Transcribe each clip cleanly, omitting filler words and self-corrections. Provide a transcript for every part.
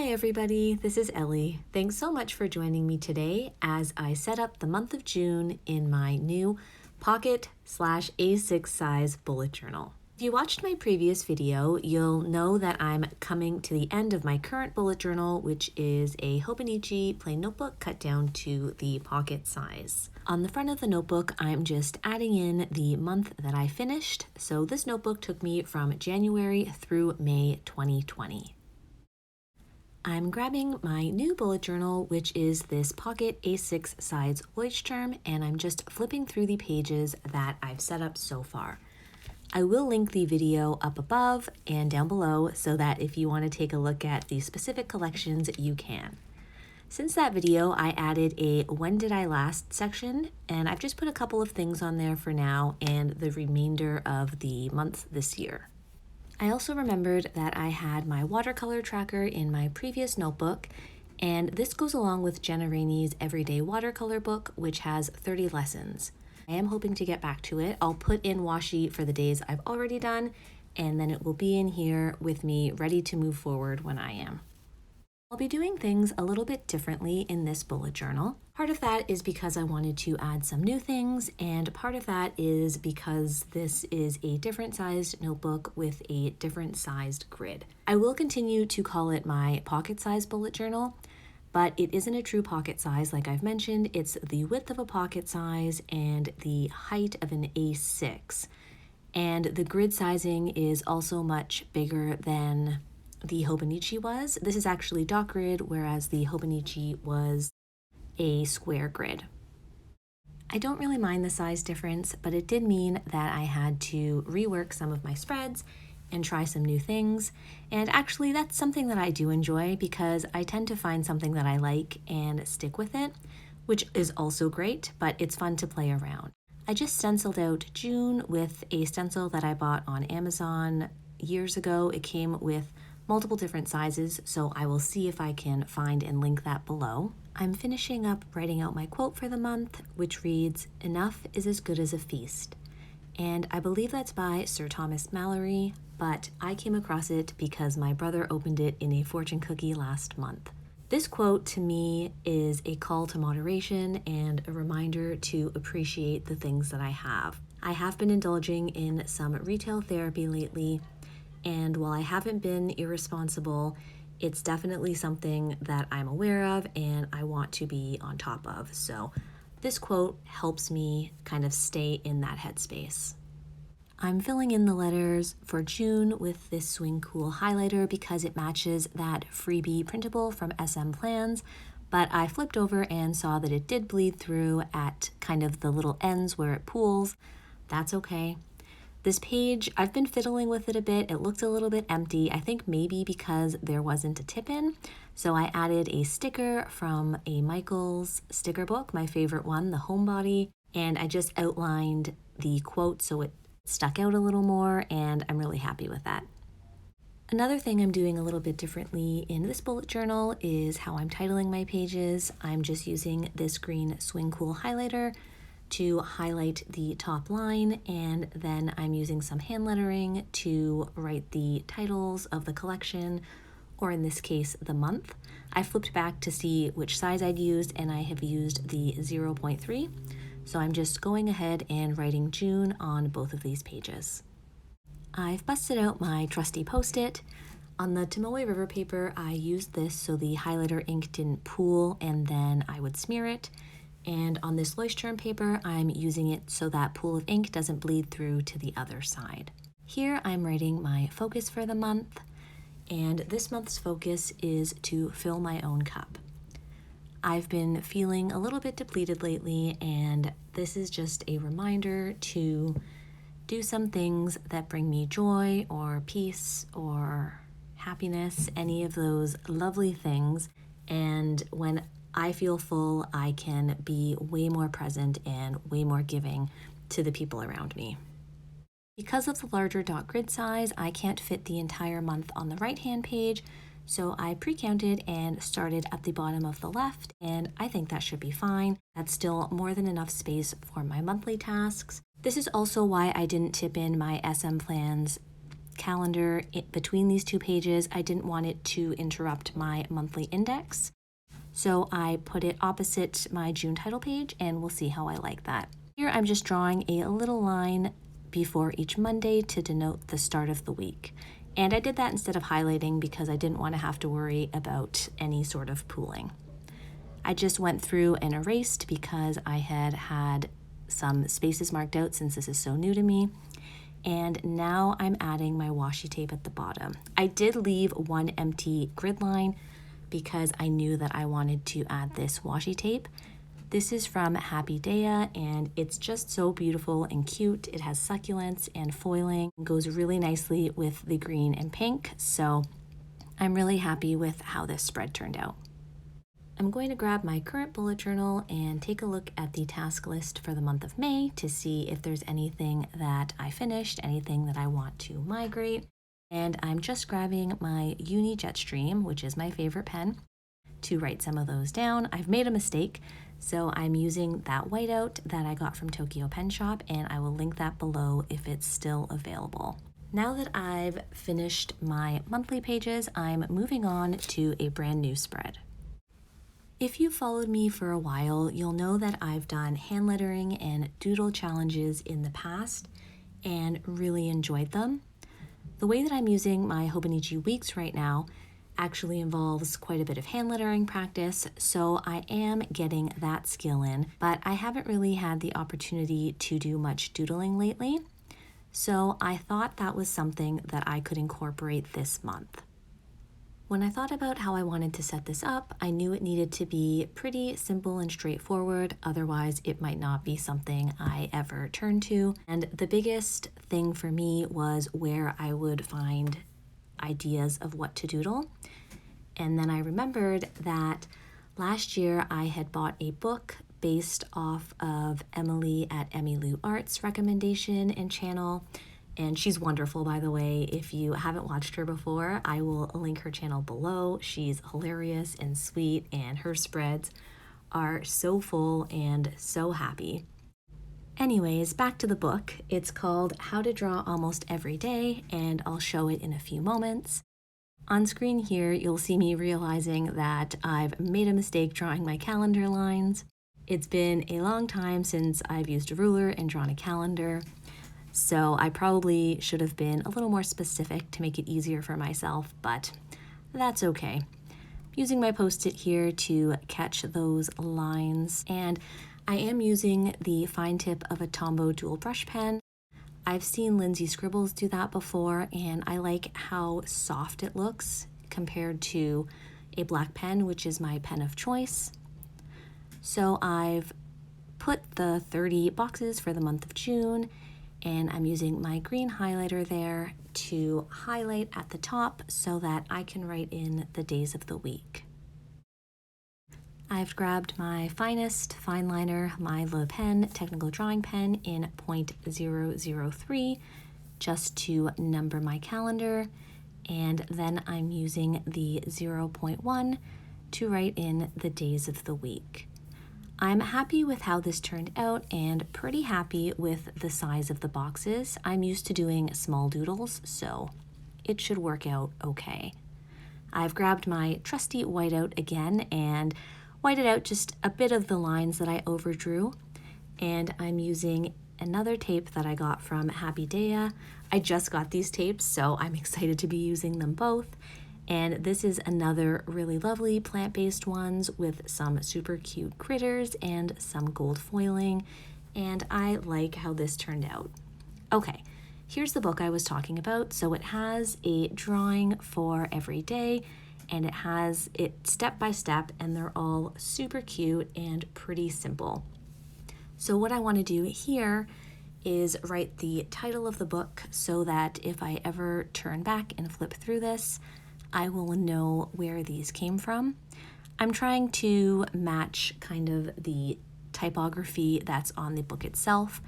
Hi everybody, this is Ellie. Thanks so much for joining me today as I set up the month of June in my new Pocket/A6 size bullet journal. If you watched my previous video, you'll know that I'm coming to the end of my current bullet journal, which is a Hobonichi plain notebook cut down to the pocket size. On the front of the notebook, I'm just adding in the month that I finished. So this notebook took me from January through May 2020. I'm grabbing my new bullet journal, which is this Pocket A6 size Leuchtturm, and I'm just flipping through the pages that I've set up so far. I will link the video up above and down below so that if you want to take a look at the specific collections, you can. Since that video, I added a When Did I Last section, and I've just put a couple of things on there for now and the remainder of the month this year. I also remembered that I had my watercolor tracker in my previous notebook, and this goes along with Jenna Rainey's Everyday Watercolor book, which has 30 lessons. I am hoping to get back to it. I'll put in washi for the days I've already done, and then it will be in here with me ready to move forward when I am. I'll be doing things a little bit differently in this bullet journal. Part of that is because I wanted to add some new things, and part of that is because this is a different sized notebook with a different sized grid. I will continue to call it my pocket size bullet journal, but it isn't a true pocket size like I've mentioned. It's the width of a pocket size and the height of an A6. And the grid sizing is also much bigger than the Hobonichi was. This is actually dot grid, whereas the Hobonichi was a square grid. I don't really mind the size difference, but it did mean that I had to rework some of my spreads and try some new things. And actually that's something that I do enjoy because I tend to find something that I like and stick with it, which is also great, but it's fun to play around. I just stenciled out June with a stencil that I bought on Amazon years ago. It came with multiple different sizes, so I will see if I can find and link that below. I'm finishing up writing out my quote for the month, which reads, "Enough is as good as a feast." And I believe that's by Sir Thomas Malory, but I came across it because my brother opened it in a fortune cookie last month. This quote to me is a call to moderation and a reminder to appreciate the things that I have. I have been indulging in some retail therapy lately, and while I haven't been irresponsible, it's definitely something that I'm aware of and I want to be on top of. So this quote helps me kind of stay in that headspace. I'm filling in the letters for June with this Swing Cool highlighter because it matches that freebie printable from smplans, but I flipped over and saw that it did bleed through at kind of the little ends where it pools. That's okay. This page, I've been fiddling with it a bit. It looked a little bit empty. I think maybe because there wasn't a tip in. So I added a sticker from a Michaels sticker book, my favorite one, the Homebody, and I just outlined the quote so it stuck out a little more, and I'm really happy with that. Another thing I'm doing a little bit differently in this bullet journal is how I'm titling my pages. I'm just using this green Swing Cool highlighter to highlight the top line, and then I'm using some hand lettering to write the titles of the collection, or in this case, the month. I flipped back to see which size I'd used, and I have used the 0.3. So I'm just going ahead and writing June on both of these pages. I've busted out my trusty Post-it. On the Tombow River paper, I used this so the highlighter ink didn't pool and then I would smear it. And on this Leuchtturm paper, I'm using it so that pool of ink doesn't bleed through to the other side. Here I'm writing my focus for the month, and this month's focus is to fill my own cup. I've been feeling a little bit depleted lately, and this is just a reminder to do some things that bring me joy or peace or happiness, any of those lovely things. And when I feel full, I can be way more present and way more giving to the people around me. Because of the larger dot grid size, I can't fit the entire month on the right-hand page, so I pre-counted and started at the bottom of the left, and I think that should be fine. That's still more than enough space for my monthly tasks. This is also why I didn't tip in my smplans calendar between these two pages. I didn't want it to interrupt my monthly index. So I put it opposite my June title page, and we'll see how I like that. Here I'm just drawing a little line before each Monday to denote the start of the week. And I did that instead of highlighting because I didn't want to have to worry about any sort of pooling. I just went through and erased because I had some spaces marked out since this is so new to me. And now I'm adding my washi tape at the bottom. I did leave one empty grid line because I knew that I wanted to add this washi tape. This is from Happy Daya, and it's just so beautiful and cute. It has succulents and foiling. It goes really nicely with the green and pink, so I'm really happy with how this spread turned out. I'm going to grab my current bullet journal and take a look at the task list for the month of May to see if there's anything that I finished, anything that I want to migrate. And I'm just grabbing my Uni Jetstream, which is my favorite pen, to write some of those down. I've made a mistake, so I'm using that whiteout that I got from Tokyo Pen Shop, and I will link that below if it's still available. Now that I've finished my monthly pages, I'm moving on to a brand new spread. If you've followed me for a while, you'll know that I've done hand lettering and doodle challenges in the past and really enjoyed them. The way that I'm using my Hobonichi weeks right now actually involves quite a bit of hand lettering practice, so I am getting that skill in, but I haven't really had the opportunity to do much doodling lately, so I thought that was something that I could incorporate this month. When I thought about how I wanted to set this up, I knew it needed to be pretty simple and straightforward, otherwise it might not be something I ever turn to. And the biggest thing for me was where I would find ideas of what to doodle. And then I remembered that last year I had bought a book based off of Emily at Emmylou Art's recommendation and channel. And she's wonderful, by the way. If you haven't watched her before, I will link her channel below. She's hilarious and sweet, and her spreads are so full and so happy. Anyways, back to the book. It's called How to Draw Almost Every Day, and I'll show it in a few moments. On screen here, you'll see me realizing that I've made a mistake drawing my calendar lines. It's been a long time since I've used a ruler and drawn a calendar, so I probably should have been a little more specific to make it easier for myself, but that's okay. I'm using my Post-it here to catch those lines, and I am using the fine tip of a Tombow dual brush pen. I've seen lindseyscribbles do that before, and I like how soft it looks compared to a black pen, which is my pen of choice. So I've put the 30 boxes for the month of June, and I'm using my green highlighter there to highlight at the top so that I can write in the days of the week. I've grabbed my finest fine liner, my Le Pen technical drawing pen in .003 just to number my calendar, and then I'm using the 0.1 to write in the days of the week. I'm happy with how this turned out and pretty happy with the size of the boxes. I'm used to doing small doodles, so it should work out okay. I've grabbed my trusty whiteout again and whited out just a bit of the lines that I overdrew, and I'm using another tape that I got from Happy Daya. I just got these tapes, so I'm excited to be using them both. And this is another really lovely plant-based ones with some super cute critters and some gold foiling, and I like how this turned out. Okay, here's the book I was talking about. So it has a drawing for every day, and it has it step by step, and they're all super cute and pretty simple. So what I want to do here is write the title of the book so that if I ever turn back and flip through this, I will know where these came from. I'm trying to match kind of the typography that's on the book itself,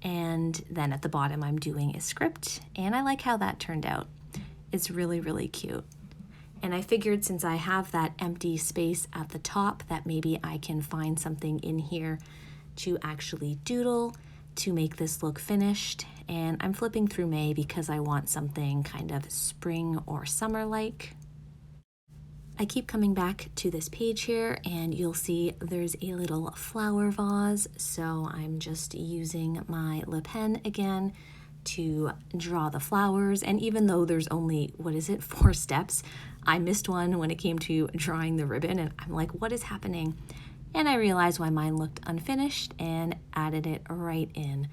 and then at the bottom I'm doing a script, and I like how that turned out. It's really, really cute. And I figured since I have that empty space at the top that maybe I can find something in here to actually doodle to make this look finished, and I'm flipping through May because I want something kind of spring or summer-like. I keep coming back to this page here, and you'll see there's a little flower vase, so I'm just using my lip pen again to draw the flowers. And even though there's only, 4 steps, I missed one when it came to drawing the ribbon, and I'm like, what is happening? And I realized why mine looked unfinished and added it right in.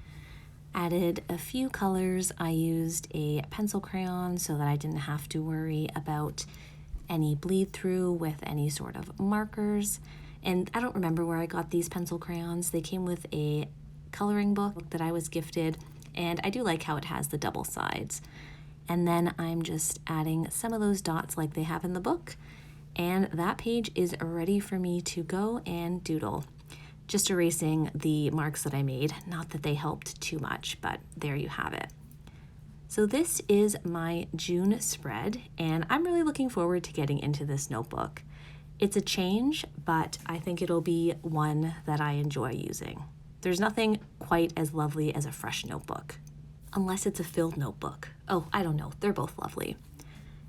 Added a few colors. I used a pencil crayon so that I didn't have to worry about any bleed through with any sort of markers. And I don't remember where I got these pencil crayons. They came with a coloring book that I was gifted, and I do like how it has the double sides. And then I'm just adding some of those dots like they have in the book, and that page is ready for me to go and doodle. Just erasing the marks that I made, not that they helped too much, but there you have it. So this is my June spread, and I'm really looking forward to getting into this notebook. It's a change, but I think it'll be one that I enjoy using. There's nothing quite as lovely as a fresh notebook, unless it's a filled notebook. Oh, I don't know, they're both lovely.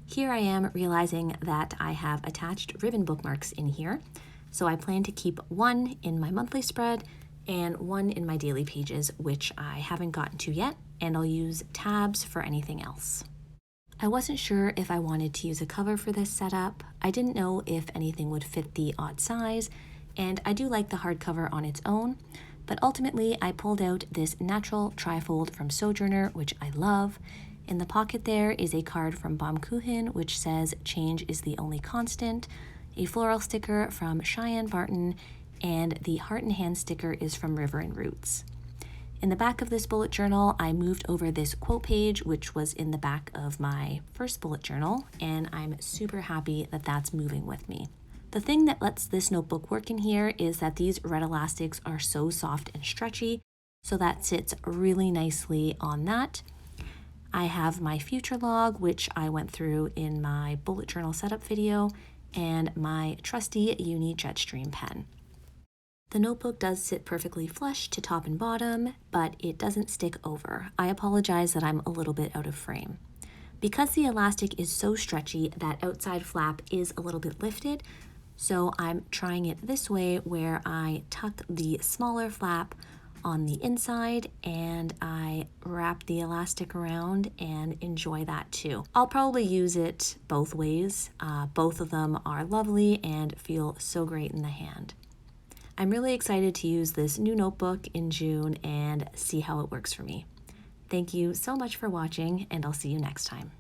Here I am realizing that I have attached ribbon bookmarks in here, so I plan to keep one in my monthly spread and one in my daily pages, which I haven't gotten to yet, and I'll use tabs for anything else. I wasn't sure if I wanted to use a cover for this setup. I didn't know if anything would fit the odd size, and I do like the hardcover on its own, but ultimately I pulled out this natural trifold from Sojourner, which I love. In the pocket there is a card from Baum-kuchen, which says change is the only constant, a floral sticker from Cheyenne Barton, and the heart and hand sticker is from River and Roots. In the back of this bullet journal, I moved over this quote page, which was in the back of my first bullet journal, and I'm super happy that that's moving with me. The thing that lets this notebook work in here is that these red elastics are so soft and stretchy, so that sits really nicely on that. I have my future log, which I went through in my bullet journal setup video, and my trusty Uni Jetstream pen. The notebook does sit perfectly flush to top and bottom, but it doesn't stick over. I apologize that I'm a little bit out of frame. Because the elastic is so stretchy, that outside flap is a little bit lifted, so I'm trying it this way where I tuck the smaller flap on the inside and I wrap the elastic around and enjoy that too. I'll probably use it both ways. Both of them are lovely and feel so great in the hand. I'm really excited to use this new notebook in June and see how it works for me. Thank you so much for watching, and I'll see you next time.